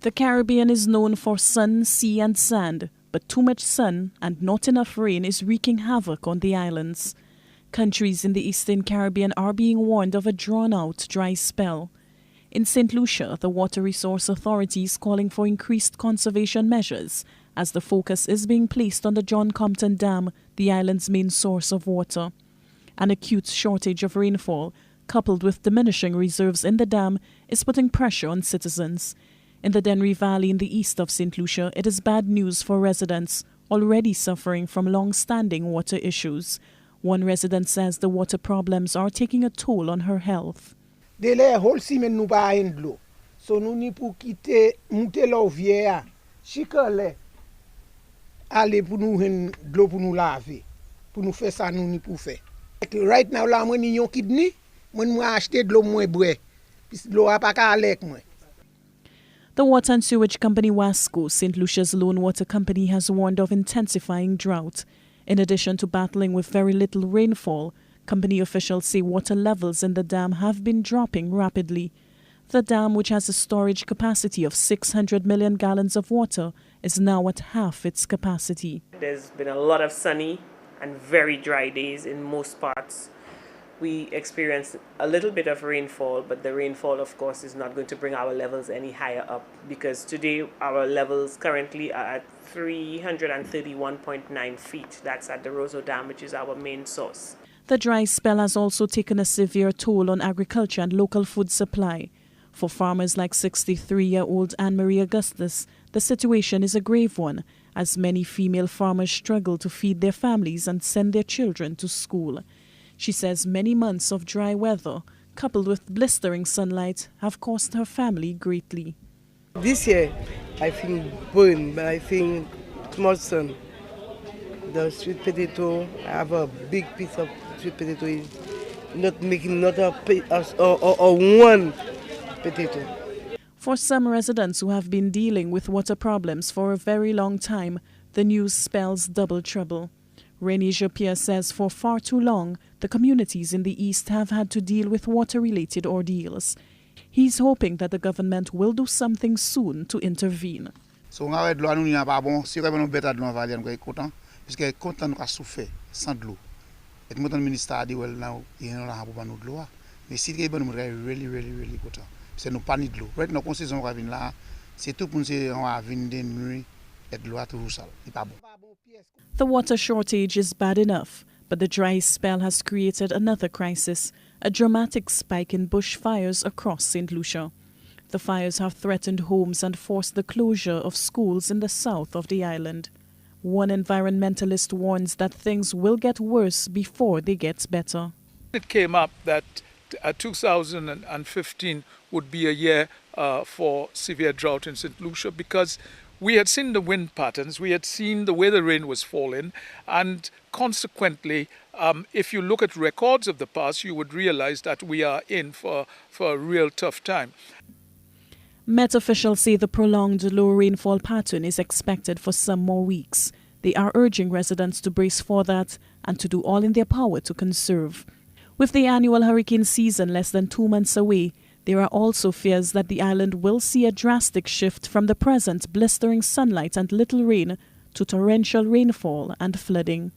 The Caribbean is known for sun, sea and sand, but too much sun and not enough rain is wreaking havoc on the islands. Countries in the Eastern Caribbean are being warned of a drawn-out dry spell. In Saint Lucia, the Water Resource Authority is calling for increased conservation measures as the focus is being placed on the John Compton Dam, the island's main source of water. An acute shortage of rainfall, coupled with diminishing reserves in the dam, is putting pressure on citizens. In the Dennery Valley in the east of Saint Lucia, it is bad news for residents already suffering from long-standing water issues. One resident says the water problems are taking a toll on her health. Dele whole semen nou ba en dlo. So nou ni pou kite moute l'ovière, chikole ale pou nou hen dlo pou nou lave. Pou nou fe sa nou ni pou fe. Right now la mwen ni yon kidney, mwen achete dlo mwen bwe. Pis dlo a pa ka alek mwen. The water and sewage company Wasco, St. Lucia's lone water company, has warned of intensifying drought. In addition to battling with very little rainfall, company officials say water levels in the dam have been dropping rapidly. The dam, which has a storage capacity of 600 million gallons of water, is now at half its capacity. There's been a lot of sunny and very dry days in most parts. We experienced a little bit of rainfall, but the rainfall, of course, is not going to bring our levels any higher up because today our levels currently are at 331.9 feet. That's at the Roseau Dam, which is our main source. The dry spell has also taken a severe toll on agriculture and local food supply. For farmers like 63-year-old Anne-Marie Augustus, the situation is a grave one, as many female farmers struggle to feed their families and send their children to school. She says many months of dry weather, coupled with blistering sunlight, have cost her family greatly. This year, I think burn, but I think small sun. The sweet potato, I have a big piece of sweet potato, not making not a one potato. For some residents who have been dealing with water problems for a very long time, the news spells double trouble. René Japierre says for far too long, the communities in the east have had to deal with water-related ordeals. He's hoping that the government will do something soon to intervene. So on a de l'eau, nous n'a pas bon. Si on a better de l'eau, on va aller content, puisque content nous a souffert sans de l'eau. Et tout le ministre a dit well now, il y a un peu de l'eau. Mais si il y a nous really content, parce que nous pas ni de l'eau. Right now, quand saison va venir là, c'est tout pour nous on va venir de nuit et de l'eau à tout ça. C'est pas bon. The water shortage is bad enough, but the dry spell has created another crisis, a dramatic spike in bushfires across St. Lucia. The fires have threatened homes and forced the closure of schools in the south of the island. One environmentalist warns that things will get worse before they get better. It came up that 2015 would be a year for severe drought in St. Lucia because we had seen the wind patterns, we had seen the way the rain was falling, and consequently, if you look at records of the past, you would realize that we are in for a real tough time. Met officials say the prolonged low rainfall pattern is expected for some more weeks. They are urging residents to brace for that and to do all in their power to conserve. With the annual hurricane season less than 2 months away, there are also fears that the island will see a drastic shift from the present blistering sunlight and little rain to torrential rainfall and flooding.